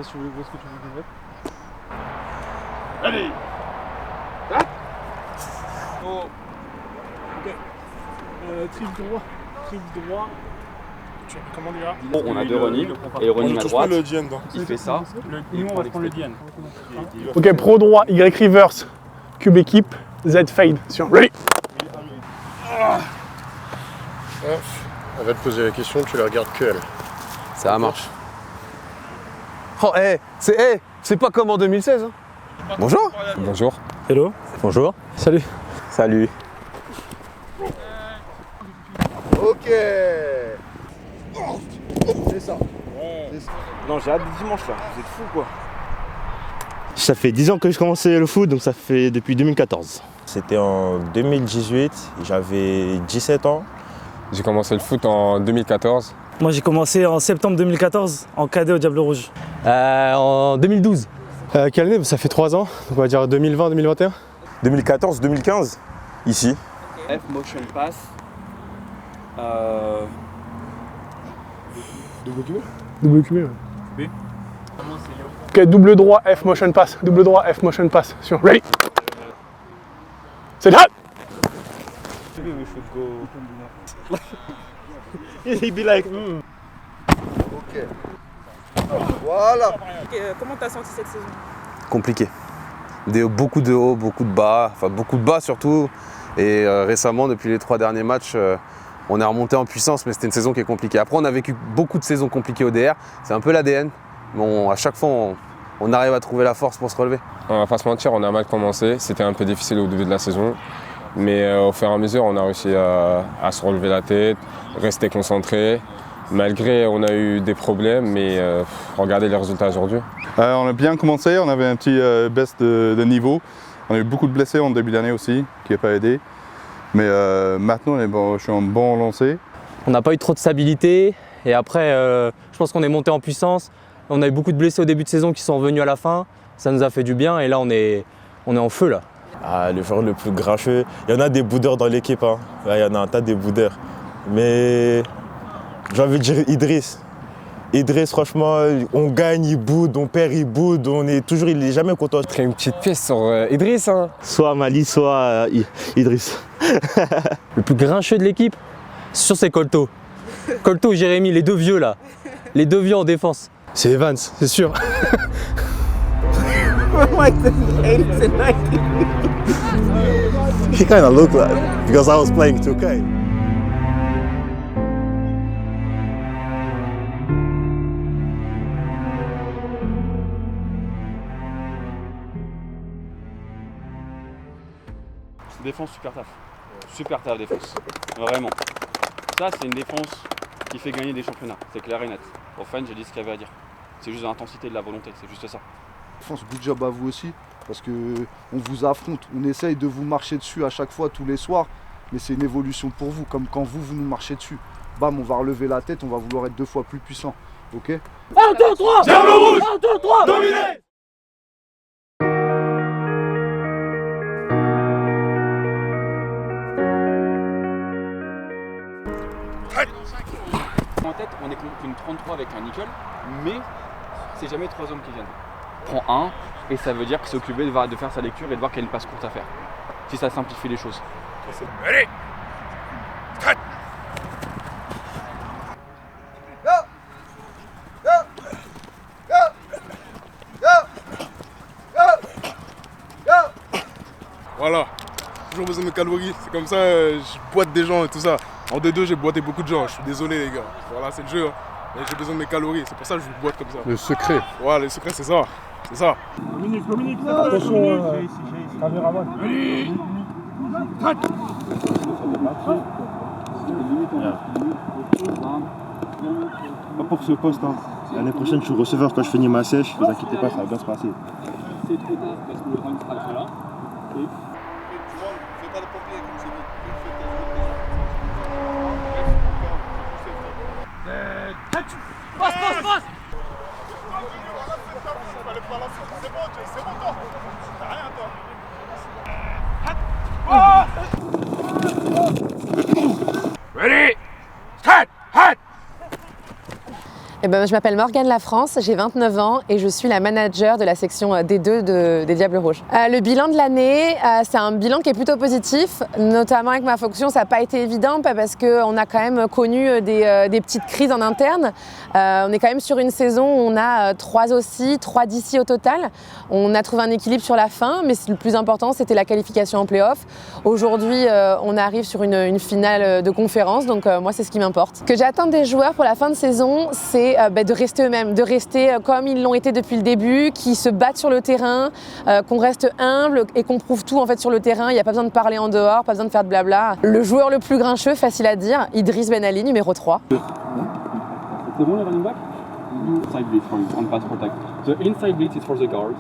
pas si tu vois ce que tu veux dire. Allez. Oh. Ok. Triple droit. Triple droit. Comment dire? Bon, on a deux running et le running à droite. Il fait ça. Nous on va prendre le Diane. Ok, pro droit, Y reverse, cube équipe, Z fade sur ready. Elle va te poser la question, tu la regardes que elle. Ça marche. Oh, c'est pas comme en 2016. Hein. Bonjour. Bonjour. Hello. Bonjour. Salut. Salut. Ok. C'est ça. Non, j'ai hâte du dimanche là. Vous êtes fous quoi. Ça fait 10 ans que je commençais le foot, donc ça fait depuis 2014. C'était en 2018, j'avais 17 ans. J'ai commencé le foot en 2014. Moi j'ai commencé en septembre 2014 en cadet au Diable Rouge. En 2012. Quelle année? Ça fait 3 ans, on va dire 2020-2021. 2014-2015, ici. F motion pass. Double cumé, ouais. Ok, double droit, F motion pass. Double droit, F motion pass sur ready. C'est hot. He'd be like, Ok. Voilà. Comment t'as senti cette saison? Compliqué. Beaucoup de hauts, beaucoup de bas, enfin beaucoup de bas surtout. Et récemment, depuis les 3 derniers matchs, on est remonté en puissance, mais c'était une saison qui est compliquée. Après, on a vécu beaucoup de saisons compliquées au DR. C'est un peu l'ADN. Bon, à chaque fois, on arrive à trouver la force pour se relever. On va pas se mentir, on a mal commencé. C'était un peu difficile au début de la saison. Mais au fur et à mesure, on a réussi à se relever la tête, rester concentré. Malgré, on a eu des problèmes, mais regardez les résultats aujourd'hui. On a bien commencé, on avait un petit baisse de niveau. On a eu beaucoup de blessés en début d'année aussi, qui n'a pas aidé. Mais maintenant, je suis en bon lancé. On n'a pas eu trop de stabilité et après je pense qu'on est monté en puissance. On a eu beaucoup de blessés au début de saison qui sont revenus à la fin. Ça nous a fait du bien et là on est en feu là. Ah, le joueur le plus grincheux. Il y en a des boudeurs dans l'équipe. Hein. Ouais, il y en a un tas des boudeurs. Mais j'ai envie de dire Idriss. Idriss, franchement, on gagne, il boude, on perd, il boude, il est jamais content. Je ferai une petite pièce sur Idriss. Hein. soit Mali, soit Idriss. Le plus grincheux de l'équipe, sur c'est Colto. Colto et Jérémy, les deux vieux là. Les deux vieux en défense. C'est Evans, c'est sûr. He kind of looked like because I was playing 2K. Défense super taf. Super taf défense. Vraiment. Ça c'est une défense qui fait gagner des championnats. C'est clair et net. Au fan, j'ai dit ce qu'il y avait à dire. C'est juste de l'intensité et de la volonté, c'est juste ça. Défense, good job à vous aussi, parce que on vous affronte, on essaye de vous marcher dessus à chaque fois, tous les soirs, mais c'est une évolution pour vous, comme quand vous nous marchez dessus. Bam, on va relever la tête, on va vouloir être 2 fois plus puissant, ok? 1, 2, 3! Diable rouge! 1, 2, 3! Dominé! En tête, on est qu'une 33 avec un nickel, mais c'est jamais 3 hommes qui viennent. Prends un, et ça veut dire qu'il s'est occupé de faire sa lecture et de voir qu'il y a une passe courte à faire. Si ça simplifie les choses. Allez! Voilà. Toujours besoin de calories. C'est comme ça, je boite des gens et tout ça. En D2, j'ai boité beaucoup de gens. Je suis désolé, les gars. Voilà, c'est le jeu. Hein. Mais j'ai besoin de mes calories. C'est pour ça que je vous boite comme ça. Le secret. Voilà, le secret, c'est ça. C'est ça. Attention, caméraman. Pas pour ce poste. Hein. L'année prochaine, je suis receveur quand je finis ma sèche. Ne vous inquiétez pas, ça va bien se passer. C'est trop tard parce que le run sera là. Passe, passe, passe! C'est bon, toi! T'as rien, toi! Ready! Start! Hot! Je m'appelle Morgane Lafrance, j'ai 29 ans et je suis la manager de la section D2 des Diables Rouges. Le bilan de l'année, c'est un bilan qui est plutôt positif, notamment avec ma fonction, ça n'a pas été évident parce qu'on a quand même connu des petites crises en interne. On est quand même sur une saison où on a 3 OSI, 3 DC au total. On a trouvé un équilibre sur la fin, mais le plus important c'était la qualification en play-off. Aujourd'hui, on arrive sur une finale de conférence, donc moi c'est ce qui m'importe. Ce que j'attends des joueurs pour la fin de saison, c'est de rester eux-mêmes, de rester comme ils l'ont été depuis le début, qui se battent sur le terrain, qu'on reste humble et qu'on prouve tout en fait sur le terrain. Il n'y a pas besoin de parler en dehors, pas besoin de faire de blabla. Le joueur le plus grincheux, facile à dire, Idriss Ben Ali, numéro 3. C'est bon le running back? Inside blitz for on pass protect. The inside blitz is for the guard.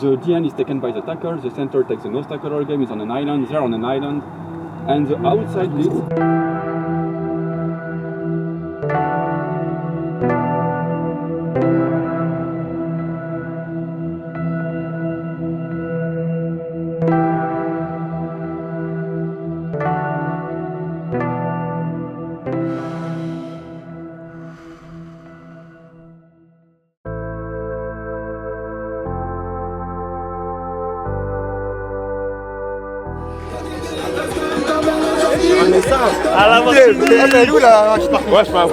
The DN is taken by the tackle. The center takes the nose tackle. Our game is on an island. They're on an island. And the outside blitz. À la moitié. Elle est où là? Ouais, je parle.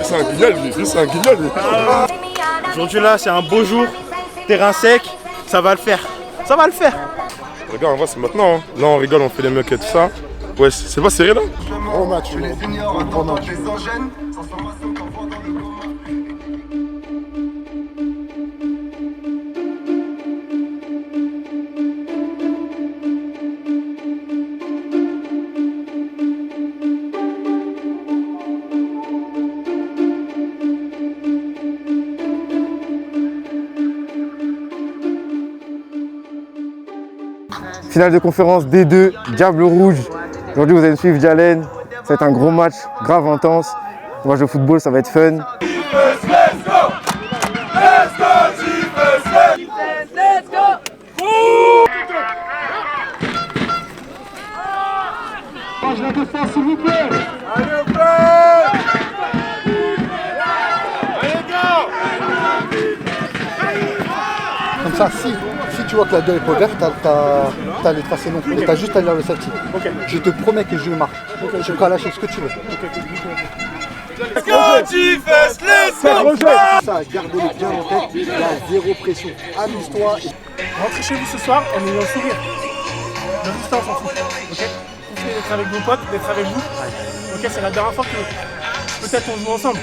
C'est un guignol, lui. C'est un guignol, lui. Aujourd'hui là, c'est un beau jour. Terrain sec. Ça va le faire. Ça va le faire. Regarde, on voit, c'est maintenant. Hein. Là, on rigole, on fait les mecs et tout ça. Ouais, c'est pas serré là? Gros match. Gros match. Finale de conférence D2, Diables Rouges. Aujourd'hui, vous allez suivre Jalen. Ça va être un gros match, grave intense. On va jouer au football, ça va être fun. Let's go! Let's go, Chiefs! Let's go! Change la défense, s'il vous plaît. Allez, frère! Allez, comme ça, si tu vois que la 2 est pas ouverte, t'as les tracés non. Et t'as juste à lire le safety. Okay. Je te promets que je marche. Okay. Je suis prêt à lâcher ce que tu veux. Let's go, Chiefs! Let's go! Ça, gardez-le bien en tête. Il y a zéro pression. Amuse-toi. Rentrez chez vous ce soir et ayez un sourire. Le résultat, on s'en fout. Ok? Profitez d'être avec vos potes, d'être avec vous. Ok, c'est la dernière fois que peut-être on joue ensemble.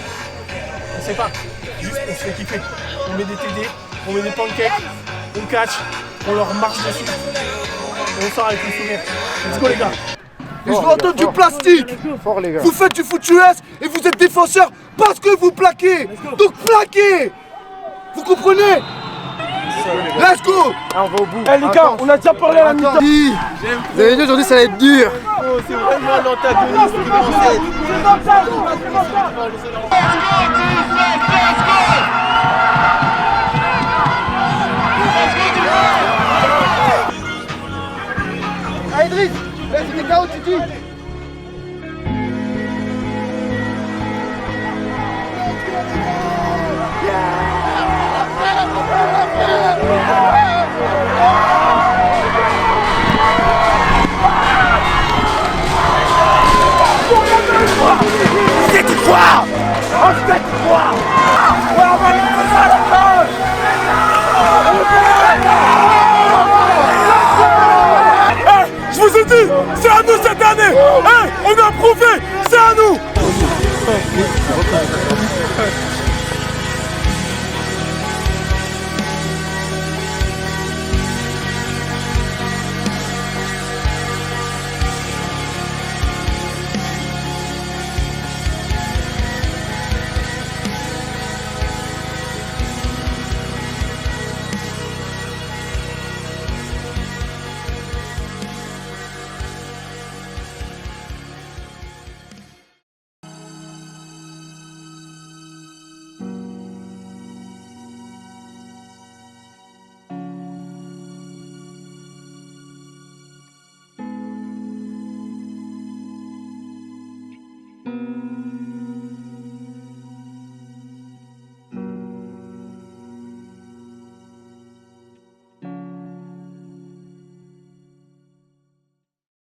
On sait pas. Juste on se fait kiffer. On met des TD, on met des pancakes, on catch, on leur marche dessus. Et on sort avec le sourire. Let's go les gars. Et je veux entendre du plastique. Fort, les gars. Vous faites du foot US et vous êtes défenseur parce que vous plaquez. Donc plaquez. Vous comprenez? Let's go. Ah, on va au bout. Eh les gars, on a déjà parlé à la mi-temps. Vous avez dit aujourd'hui ça va être dur. Oh, c'est vraiment l'antagoniste qui Ah Idriss, c'était KO, tu dis. C'est quoi? On fait quoi? On va le faire à la fin! Je vous ai dit, c'est à nous cette année! Hey, on a prouvé, c'est à nous!